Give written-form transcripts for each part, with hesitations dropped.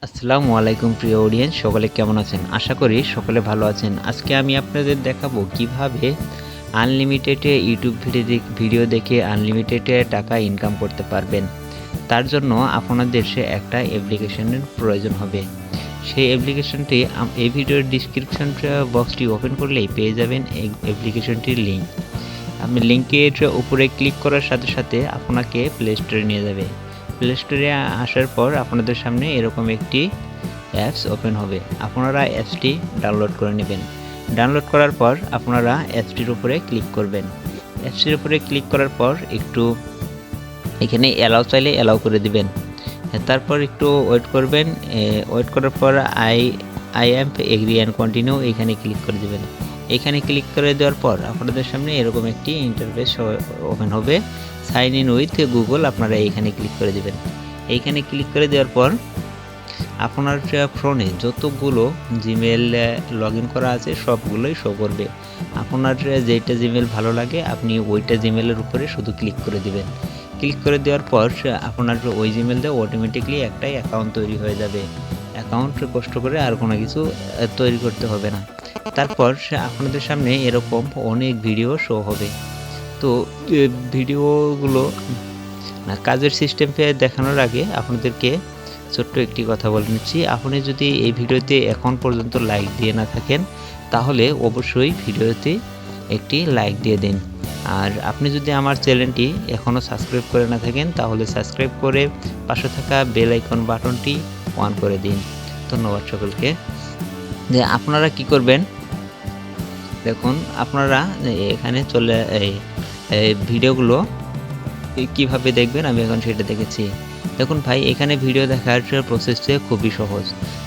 আসসালামু আলাইকুম প্রিয় অডিয়েন্স, সকলে কেমন আছেন? আশা করি সকলে ভালো আছেন। আজকে আমি আপনাদের দেখাবো কিভাবে আনলিমিটেডে ইউটিউব ভিডিও দেখে আনলিমিটেডে টাকা ইনকাম করতে পারবেন। তার জন্য আপনাদের একটা অ্যাপ্লিকেশনের প্রয়োজন হবে। সেই অ্যাপ্লিকেশনটি এই ভিডিওর ডিসক্রিপশন বক্সটি ওপেন করলেই পেয়ে যাবেন এই অ্যাপ্লিকেশনটির লিঙ্ক। আপনি লিঙ্কের উপরে ক্লিক করার সাথে সাথে আপনাকে প্লে স্টোরে নিয়ে যাবে। প্লে স্টোরে আসার পর আপনাদের সামনে এরকম একটি অ্যাপস ওপেন হবে। আপনারা অ্যাপসটি ডাউনলোড করে নেবেন। ডাউনলোড করার পর আপনারা অ্যাপসটির উপরে ক্লিক করবেন। অ্যাপসটির উপরে ক্লিক করার পর একটু এখানে অ্যালাউ চাইলে অ্যালাউ করে দিবেন। তারপর একটু ওয়েট করবেন। ওয়েট করার পর I am agri and continue এখানে ক্লিক করে দেবেন। এখানে ক্লিক করে দেওয়ার পর আপনাদের সামনে এরকম একটি ইন্টারফেস ওপেন হবে। সাইন ইন উইথ গুগল আপনারা এইখানে ক্লিক করে দেবেন। এইখানে ক্লিক করে দেওয়ার পর আপনার ফোনে যতগুলো জিমেল লগ ইন করা আছে সবগুলোই শো করবে। আপনার যেটা জিমেল ভালো লাগে আপনি ওইটা জিমেলের উপরে শুধু ক্লিক করে দিবেন। ক্লিক করে দেওয়ার পর আপনার ওই জিমেল দিয়ে অটোমেটিকলি একটাই অ্যাকাউন্ট তৈরি হয়ে যাবে। অ্যাকাউন্ট কষ্ট করে আর কোনো কিছু তৈরি করতে হবে না। তারপর আপনাদের সামনে এরকম অনেক ভিডিও শো হবে। তো ভিডিওগুলো কাজের সিস্টেম দেখানোর আগে আপনাদেরকে ছোট্ট একটি কথা বলে নিচ্ছি। আপনি যদি এই ভিডিওতে এখন পর্যন্ত লাইক দিয়ে না থাকেন তাহলে অবশ্যই ভিডিওতে একটি লাইক দিয়ে দিন। আর আপনি যদি আমার চ্যানেলটি এখনও সাবস্ক্রাইব করে না থাকেন তাহলে সাবস্ক্রাইব করে পাশে থাকা বেল আইকন বাটনটি অন করে দিন। ধন্যবাদ সকলকে। যে আপনারা কি করবেন দেখুন, আপনারা এখানে চলে ভিডিওগুলো কিভাবে দেখবেন আমি এখন সেটা দেখেছি। দেখুন ভাই, এখানে ভিডিও দেখার প্রসেসটা খুবই সহজ।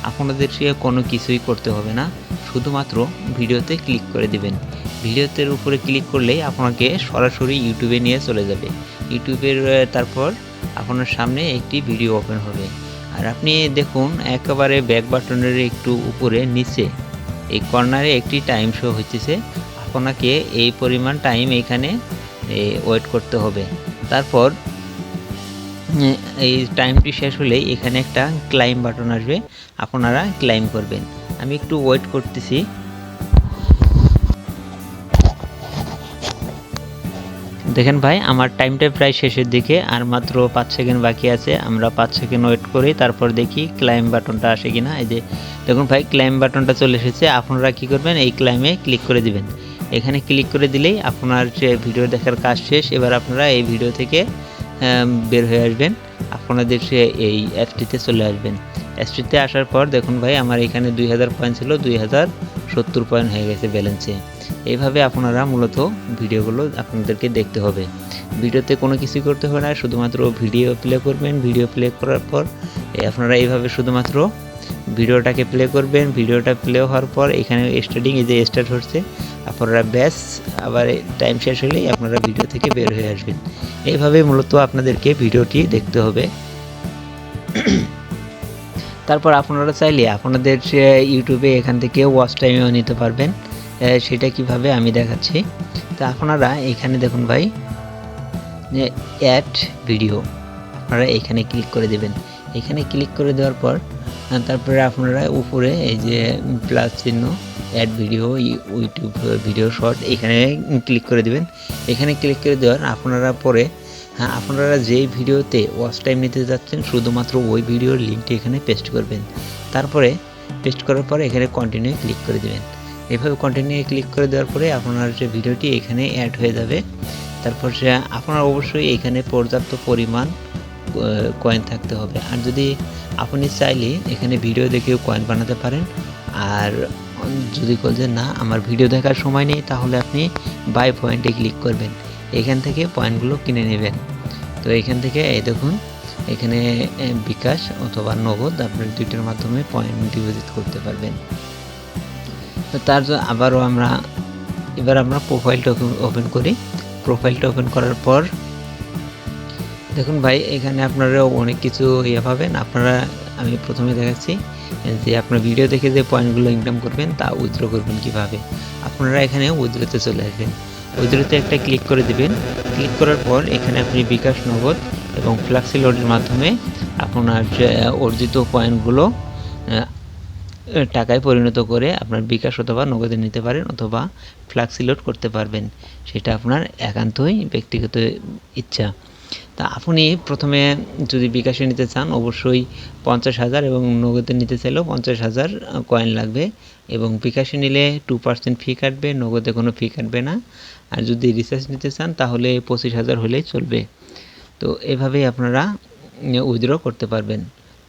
আপনাদের কোনো কিছুই করতে হবে না, শুধুমাত্র ভিডিওতে ক্লিক করে দিবেন। ভিডিওতে উপরে ক্লিক করলেই আপনাকে সরাসরি ইউটিউবে নিয়ে চলে যাবে। ইউটিউবের তারপর আপনার সামনে একটি ভিডিও ওপেন হবে। আর আপনি দেখুন একেবারে ব্যাক বাটনের একটু উপরে নিচে এই কর্নারে একটি টাইম শো হচ্ছে। আপনাকে এই পরিমাণ টাইম এখানে ওয়েট করতে হবে। তারপর এই টাইমটি শেষ হলেই এখানে একটা ক্লাইম বাটন আসবে, আপনারা ক্লাইম করবেন। আমি একটু ওয়েট করতেছি। দেখেন ভাই, আমার টাইমটা প্রায় শেষের দিকে, আর মাত্র 5 সেকেন্ড বাকি আছে। আমরা 5 সেকেন্ড ওয়েট করি, তারপর দেখি ক্লাইম বাটনটা আসে কিনা। এই যে দেখুন ভাই, ক্লাইম বাটনটা চলে এসেছে। আপনারা কি করবেন, এই ক্লাইমে ক্লিক করে দিবেন। এখানে ক্লিক করে দিলেই আপনার যে ভিডিও দেখার কাজ শেষ। এবার আপনারা এই ভিডিও থেকে বের হয়ে আসবেন, আপনাদের এই অ্যাপটিতে চলে আসবেন। অ্যাপটিতে আসার পর দেখুন ভাই, আমার এখানে 2000 পয়েন্ট ছিল, 2070 পয়েন্ট হয়ে গেছে ব্যালেন্সে। এইভাবে আপনারা মূলত ভিডিওগুলো আপনাদেরকে দেখতে হবে। ভিডিওতে কোনো কিছুই করতে হবে না, শুধুমাত্র ভিডিও প্লে করবেন। ভিডিও প্লে করার পর আপনারা এইভাবে শুধুমাত্র ভিডিওটাকে প্লে করবেন। ভিডিওটা প্লে হওয়ার পর এখানে স্টার্টিং, এই যে স্টার্ট হচ্ছে, আপনারা ব্যাস আবার টাইম শেষ হলেই আপনারা ভিডিও থেকে বের হয়ে আসবেন। এইভাবে মূলত আপনাদেরকে ভিডিওটি দেখতে হবে। তারপর আপনারা চাইলে আপনাদের ইউটিউবে এখান থেকে ওয়াচ টাইমও নিতে পারবেন। সেটা কিভাবে আমি দেখাচ্ছি। তা আপনারা এখানে দেখুন ভাই, যে অ্যাড ভিডিও, আপনারা এখানে ক্লিক করে দেবেন। এখানে ক্লিক করে দেওয়ার পর তারপরে আপনারা উপরে এই যে প্লাস চিহ্ন, add video, YouTube video short, এখানে ক্লিক করে দেবেন। এখানে ক্লিক করে দেওয়ার আপনারা পরে আপনারা যেই ভিডিওতে ওয়াচ টাইম নিতে যাচ্ছেন শুধুমাত্র ওই ভিডিওর লিঙ্কটি এখানে পেস্ট করবেন। তারপরে পেস্ট করার পরে এখানে কন্টিনিউ ক্লিক করে দেবেন। এভাবে কন্টিনিউ ক্লিক করে দেওয়ার পরে আপনার যে ভিডিওটি এখানে অ্যাড হয়ে যাবে। তারপর আপনার অবশ্যই এখানে পর্যাপ্ত পরিমাণ কয়েন থাকতে হবে। আর যদি আপনি চাইলে এখানে ভিডিও দেখেও কয়েন বানাতে পারেন। আর যদি বলছেন না আমার ভিডিও দেখার সময় নেই, তাহলে আপনি বাই পয়েন্টে ক্লিক করবেন। এখান থেকে পয়েন্টগুলো কিনে নেবেন। তো এখান থেকে এই দেখুন, এখানে বিকাশ অথবা নগদ আপনার দুইটার মাধ্যমে পয়েন্ট ডিপোজিট করতে পারবেন। তো তার জন্য আবারও এবার আমরা প্রোফাইলটা ওপেন করি। প্রোফাইলটা ওপেন করার পর দেখুন ভাই, এখানে আপনারা অনেক কিছু পাবেন। আমি প্রথমে দেখাচ্ছি যে আপনার ভিডিও দেখে যে পয়েন্টগুলো ইনকাম করবেন তা উইথড্র করবেন কিভাবে। আপনারা এখানে উইথড্রতে চলে আসবেন। উইথড্রতে একটা ক্লিক করে দিবেন। ক্লিক করার পর এখানে আপনি বিকাশ, নগদ এবং ফ্লেক্সি লোডের মাধ্যমে আপনার অর্জিত পয়েন্টগুলো টাকায় পরিণত করে আপনার বিকাশ অথবা নগদে নিতে পারেন অথবা ফ্লেক্সি লোড করতে পারবেন, সেটা আপনার একান্তই ব্যক্তিগত ইচ্ছা। তা আপনি প্রথমে যদি বিকাশে নিতে চান অবশ্যই 50,000 এবং নগদে নিতে চাইলেও 50,000 কয়েন লাগবে এবং বিকাশে নিলে 2% ফি কাটবে, নগদে কোনো ফি কাটবে না। আর যদি রিচার্জ নিতে চান তাহলে 25,000 হলেই চলবে। তো এভাবেই আপনারা উইথড্র করতে পারবেন।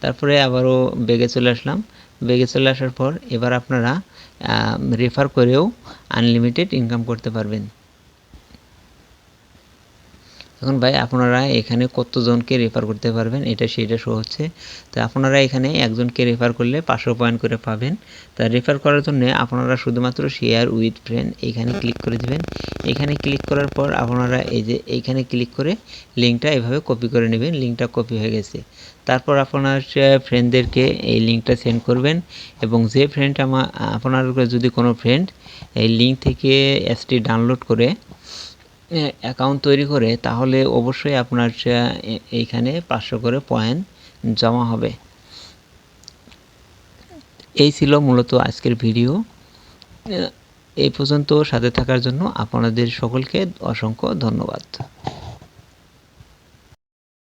তারপরে আবারও ব্যাগে চলে আসলাম। ব্যাগে চলে আসার পর এবার আপনারা রেফার করেও আনলিমিটেড ইনকাম করতে পারবেন। এখন ভাই আপনারা এখানে কতজনকে রেফার করতে পারবেন এটা সেটা শো হচ্ছে। তো আপনারা এখানে একজনকে রেফার করলে 500 পয়েন্ট করে পাবেন। তা রেফার করার জন্য আপনারা শুধুমাত্র শেয়ার উইথ ফ্রেন্ড এখানে ক্লিক করে দেবেন। এখানে ক্লিক করার পর আপনারা এই যে এইখানে ক্লিক করে লিঙ্কটা এভাবে কপি করে নেবেন। লিঙ্কটা কপি হয়ে গেছে। তারপর আপনার ফ্রেন্ডদেরকে এই লিঙ্কটা সেন্ড করবেন এবং যে ফ্রেন্ড আপনার যদি কোনো ফ্রেন্ড এই লিঙ্ক থেকে অ্যাপসটি ডাউনলোড করে অ্যাকাউন্ট তৈরি করে তাহলে অবশ্যই আপনার এইখানে 500 করে পয়েন্ট জমা হবে। এই ছিল মূলত আজকের ভিডিও। এই পর্যন্ত সাথে থাকার জন্য আপনাদের সকলকে অসংখ্য ধন্যবাদ।